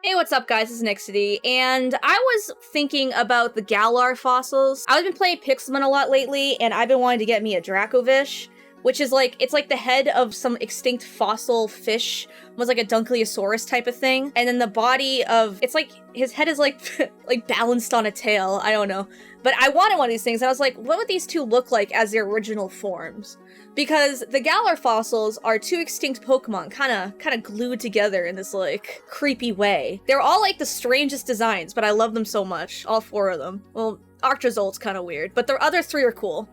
Hey, what's up, guys? It's Nixity, and I was thinking about the Galar fossils. I've been playing Pixelmon a lot lately, and I've been wanting to get me a dracovish, which is like, it's like the head of some extinct fossil fish, was like a Dunkleosaurus type of thing, and then the body of, it's like, his head is like, like balanced on a tail, I don't know. But I wanted one of these things, and I was like, what would these two look like as their original forms? Because the Galar fossils are two extinct Pokemon kind of glued together in this, like, creepy way. They're all, like, the strangest designs, but I love them so much. All four of them. Well, Arctozolt's kind of weird, but the other three are cool.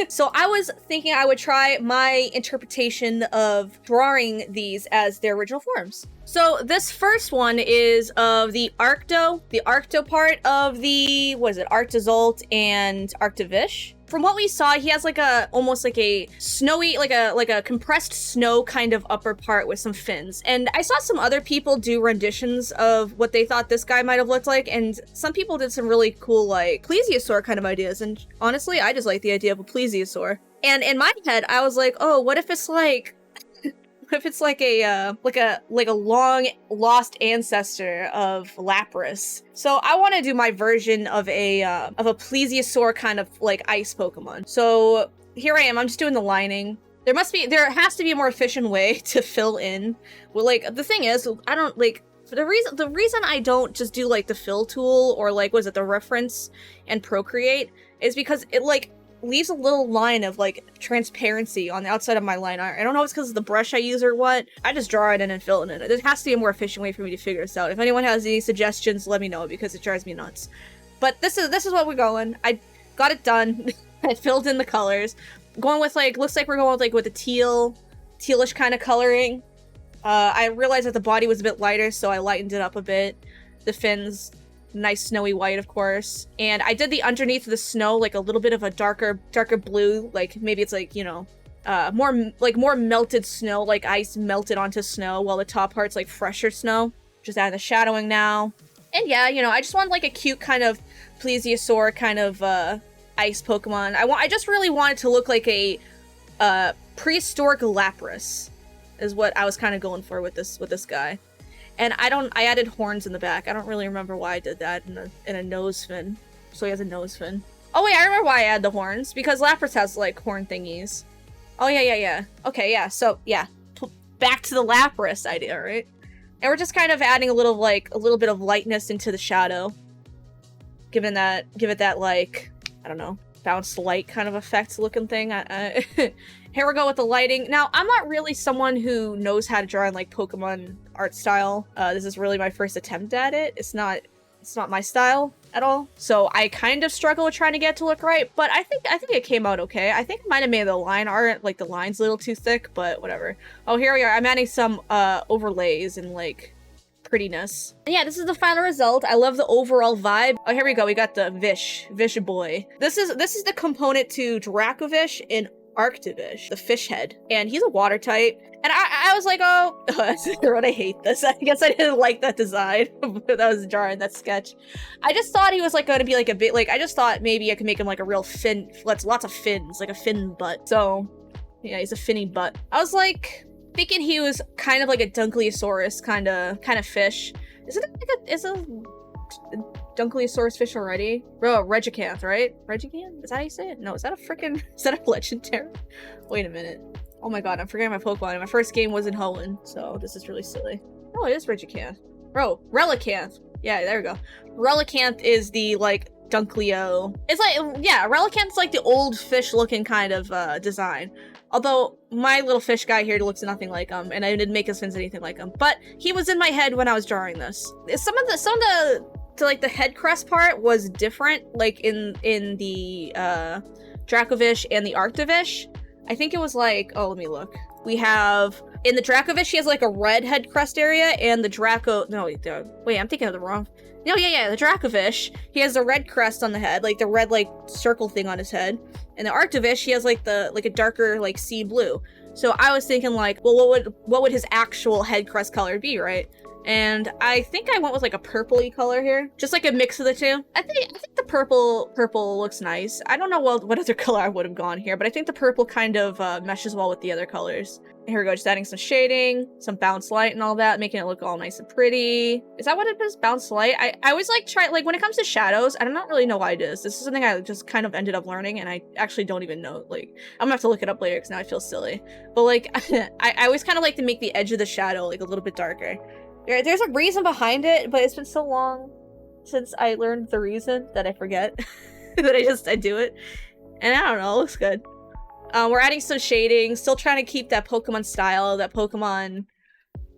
So I was thinking I would try my interpretation of drawing these as their original forms. So this first one is of the arcto part of the, what is it, arctozolt and arctovish. From what we saw, he has like a, almost like a snowy, like a compressed snow kind of upper part with some fins. And I saw some other people do renditions of what they thought this guy might have looked like, and some people did some really cool, like, plesiosaur kind of ideas, and honestly, I just like the idea of a plesiosaur. And in my head, I was like, oh, what if it's like, if it's like a long lost ancestor of Lapras. So I want to do my version of a plesiosaur kind of like ice Pokemon. So here I am. I'm just doing the lining. There has to be a more efficient way to fill in. Well, like the thing is, I don't like the reason I don't just do like the fill tool or like was it the reference and Procreate is because it like leaves a little line of like transparency on the outside of my line art. I don't know if it's because of the brush I use or what. I just draw it in and fill it in. There has to be a more efficient way for me to figure this out. If anyone has any suggestions, let me know because it drives me nuts. But this is what we're going. I got it done. I filled in the colors. Going with like, looks like we're going with like with a tealish kind of coloring. I realized that the body was a bit lighter, so I lightened it up a bit. The fins, nice snowy white, of course. And I did the underneath of the snow, like a little bit of a darker blue, like maybe it's like, you know, more melted snow, like ice melted onto snow, while the top part's like fresher snow. Just adding the shadowing now. And yeah, you know, I just want like a cute kind of plesiosaur kind of ice Pokemon. I just really want it to look like a prehistoric Lapras is what I was kind of going for with this guy. And I added horns in the back. I don't really remember why I did that in a nose fin. So he has a nose fin. Oh wait, I remember why I added the horns. Because Lapras has like horn thingies. Oh yeah. Okay, yeah, so yeah. Back to the Lapras idea, right? And we're just kind of adding a little bit of lightness into the shadow. Give it that like, I don't know, bounced light kind of effect looking thing. Here we go with the lighting. Now, I'm not really someone who knows how to draw in like Pokemon art style. This is really my first attempt at it. It's not my style at all. So I kind of struggle with trying to get it to look right, but I think it came out okay. I think I might have made the line art, like the line's a little too thick, but whatever. Oh, here we are. I'm adding some overlays and like prettiness. And yeah, this is the final result. I love the overall vibe. Oh, here we go. We got the vish boy. This is the component to dracovish in arctovish, the fish head, and he's a water type. And I was like, oh, I hate this. I guess I didn't like that design that was drawing that sketch. I just thought he was like going to be like a bit like, I just thought maybe I could make him like a real fin, lots of fins, like a fin butt. So yeah, he's a finny butt. I was like thinking he was kind of like a Dunkleosaurus kind of fish. Is a Dunkleosaurus fish already? Bro, Regicanth, right? Regicanth? Is that how you say it? No, is that a legendary? Wait a minute. Oh my god, I'm forgetting my Pokemon. My first game was in Hoenn, so this is really silly. Oh, it is Regicanth. Bro, Relicanth. Yeah, there we go. Relicanth is the, like, Dunkleo. It's like, yeah, Relicanth's like the old fish-looking kind of, design. Although, my little fish guy here looks nothing like him, and I didn't make his fins anything like him. But he was in my head when I was drawing this. Some of the head crest part was different, like in the dracovish and the arctovish. I think it was like, oh, let me look. We have in the dracovish he has like a red head crest area, and the wait, I'm thinking of the wrong. No, yeah, the dracovish he has the red crest on the head, like the red like circle thing on his head, and the arctovish he has like a darker like sea blue. So I was thinking like, well, what would his actual head crest color be, right? And I think I went with like a purpley color here. Just like a mix of the two. I think the purple looks nice. I don't know what other color I would have gone here, but I think the purple kind of meshes well with the other colors. Here we go, just adding some shading, some bounce light and all that, making it look all nice and pretty. Is that what it is, bounce light? I always like try, like when it comes to shadows, I don't really know why it is. This is something I just kind of ended up learning and I actually don't even know. Like, I'm gonna have to look it up later because now I feel silly. But like, I always kind of like to make the edge of the shadow like a little bit darker. There's a reason behind it, but it's been so long since I learned the reason that I forget that I do it. And I don't know, it looks good. We're adding some shading, still trying to keep that Pokemon style, that Pokemon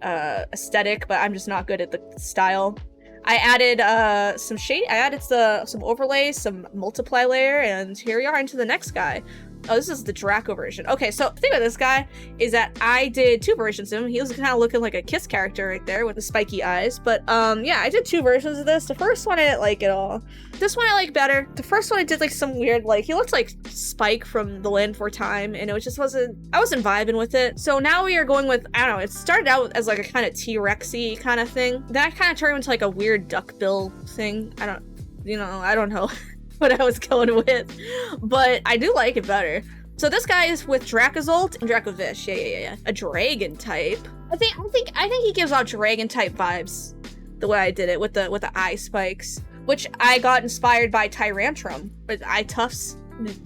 aesthetic, but I'm just not good at the style. I added some shade, I added some overlays, some multiply layer, and here we are into the next guy. Oh, this is the Draco version. Okay, so the thing with this guy is that I did 2 versions of him. He was kind of looking like a Kiss character right there with the spiky eyes. But yeah, I did 2 versions of this. The first one I didn't like at all. This one I like better. The first one I did like some weird, like, he looked like Spike from The Land Before Time, and it just wasn't, I wasn't vibing with it. So now we are going with, I don't know, it started out as like a kind of T-Rex-y kind of thing. Then I kind of turned into like a weird duckbill thing. I don't know. What I was going with, but I do like it better. So this guy is with dracozolt and dracovish. Yeah. A dragon type. I think he gives out dragon type vibes the way I did it with the eye spikes, which I got inspired by Tyrantrum with eye tufts.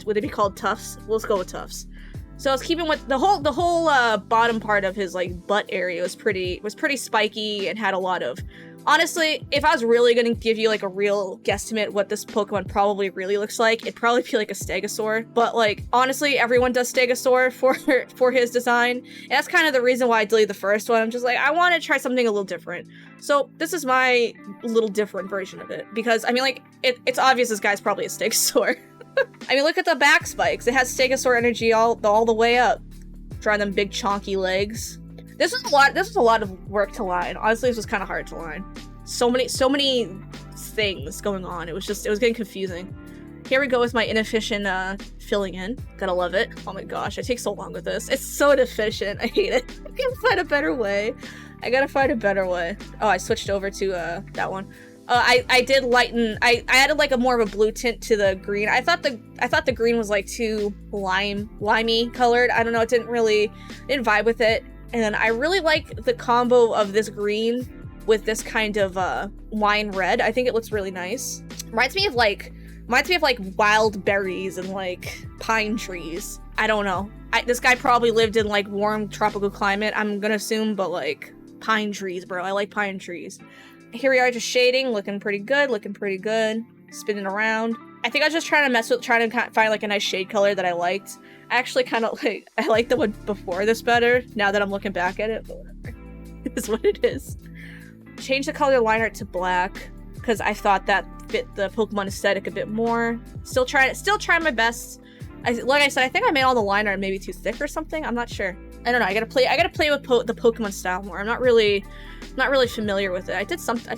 Would it be called tufts? Let's go with tufts. So I was keeping with the whole bottom part of his like butt area was pretty spiky and had a lot of. Honestly, if I was really gonna give you like a real guesstimate what this Pokemon probably really looks like, it'd probably be like a Stegosaur. But like, honestly, everyone does Stegosaur for his design. And that's kind of the reason why I deleted the first one. I'm just like, I want to try something a little different. So this is my little different version of it. Because, I mean, like, it's obvious this guy's probably a Stegosaur. I mean, look at the back spikes. It has Stegosaur energy all the way up. Drawing them big chonky legs. This was a lot of work to line. Honestly, this was kind of hard to line. So many things going on. It was getting confusing. Here we go with my inefficient filling in. Gotta love it. Oh my gosh, I take so long with this. It's so inefficient. I hate it. I gotta find a better way. Oh, I switched over to that one. I did lighten. I added like a more of a blue tint to the green. I thought the green was like too limey colored. I don't know. It didn't vibe with it. And then I really like the combo of this green with this kind of wine red. I think it looks really nice. Reminds me of like wild berries and like pine trees. I don't know. This guy probably lived in like warm tropical climate, I'm gonna assume, but like pine trees, bro. I like pine trees. Here we are, just shading, looking pretty good. Spinning around. I think I was just trying to find like a nice shade color that I liked. I actually kind of I like the one before this better, now that I'm looking back at it, but whatever. It is what it is. Change the color line art to black, because I thought that fit the Pokemon aesthetic a bit more. Still trying my best. Like I said, I think I made all the line art maybe too thick or something. I'm not sure. I don't know. I gotta play with the Pokemon style more. I'm not really familiar with it. I did something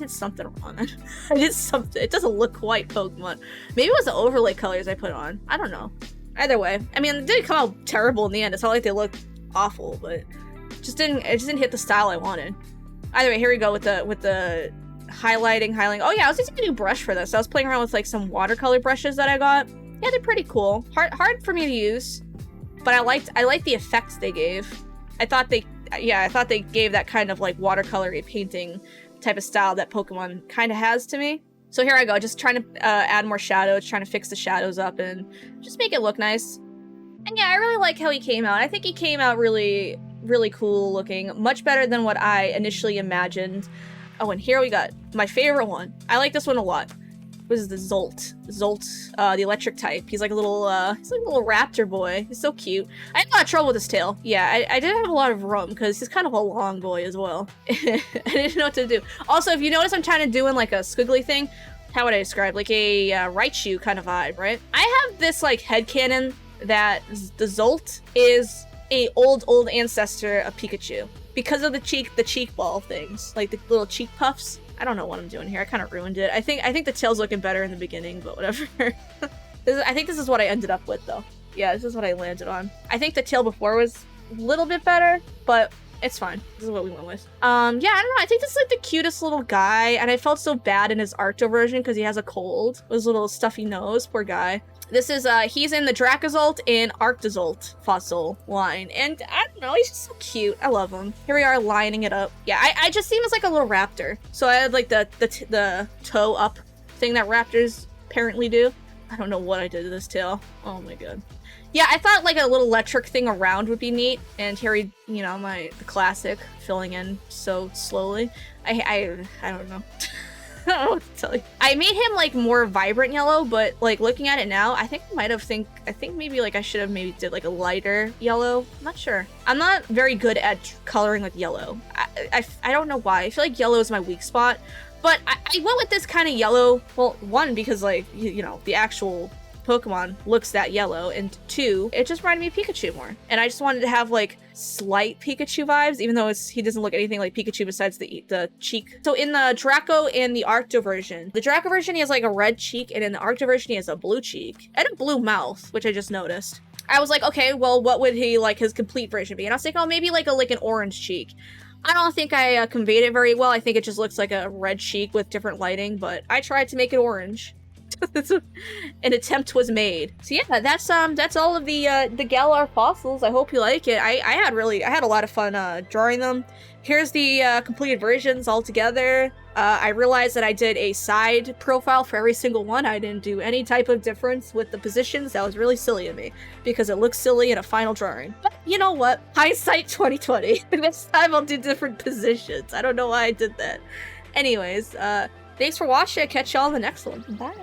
wrong. I did something. It doesn't look quite Pokemon. Maybe it was the overlay colors I put on. I don't know. Either way, I mean, it didn't come out terrible in the end. It's not like they look awful, but it just didn't hit the style I wanted. Either way, here we go with the highlighting. Oh yeah, I was using a new brush for this. I was playing around with like some watercolor brushes that I got. Yeah, they're pretty cool. Hard for me to use, but I liked the effects they gave. I thought they gave that kind of like watercolory painting type of style that Pokemon kind of has to me. So here I go, just trying to add more shadows, trying to fix the shadows up and just make it look nice. And yeah, I really like how he came out. I think he came out really, really cool looking, much better than what I initially imagined. Oh, and here we got my favorite one. I like this one a lot. This is the Zolt. The electric type. He's like a little raptor boy. He's so cute. I had a lot of trouble with his tail. Yeah, I did have a lot of room because he's kind of a long boy as well. I didn't know what to do. Also, if you notice, I'm trying to do in like a squiggly thing. How would I describe? Like a Raichu kind of vibe, right? I have this like headcanon that the Zolt is a old ancestor of Pikachu because of the cheek ball things, like the little cheek puffs. I don't know what I'm doing here. I kind of ruined it. I think the tail's looking better in the beginning, but whatever. I think this is what I ended up with, though. Yeah, this is what I landed on. I think the tail before was a little bit better, but It's fine. This is what we went with. Yeah, I don't know. I think this is like the cutest little guy, and I felt so bad in his arcto version because he has a cold. His little stuffy nose, poor guy. This is, he's in the dracozolt and arctozolt fossil line, and I don't know, he's just so cute. I love him. Here we are lining it up. Yeah, I just see him as like a little raptor. So I had like the toe up thing that raptors apparently do. I don't know what I did to this tail. Oh my god. Yeah, I thought like a little electric thing around would be neat, and here we, you know, the classic filling in so slowly. I don't know. I don't know what to tell you. I made him like more vibrant yellow, but like looking at it now, I think I think maybe like I should have maybe did like a lighter yellow. I'm not sure. I'm not very good at coloring with yellow. I don't know why. I feel like yellow is my weak spot, but I went with this kind of yellow. Well, one, because like, you know, the actual Pokemon looks that yellow, and two, it just reminded me of Pikachu more. And I just wanted to have like slight Pikachu vibes, even though he doesn't look anything like Pikachu besides the cheek. So in the Draco and the Arcto version, the Draco version he has like a red cheek, and in the Arcto version he has a blue cheek and a blue mouth, which I just noticed. I was like, okay, well, what would he like his complete version be? And I was like, oh, maybe like an orange cheek. I don't think I conveyed it very well. I think it just looks like a red cheek with different lighting, but I tried to make it orange. An attempt was made. So yeah, that's all of the Galar fossils. I hope you like it. I had a lot of fun drawing them. Here's the completed versions all together. I realized that I did a side profile for every single one. I didn't do any type of difference with the positions. That was really silly of me because it looks silly in a final drawing. But you know what? Hindsight 2020. Next time I'll do different positions. I don't know why I did that. Anyways, thanks for watching. I'll catch y'all in the next one. Bye.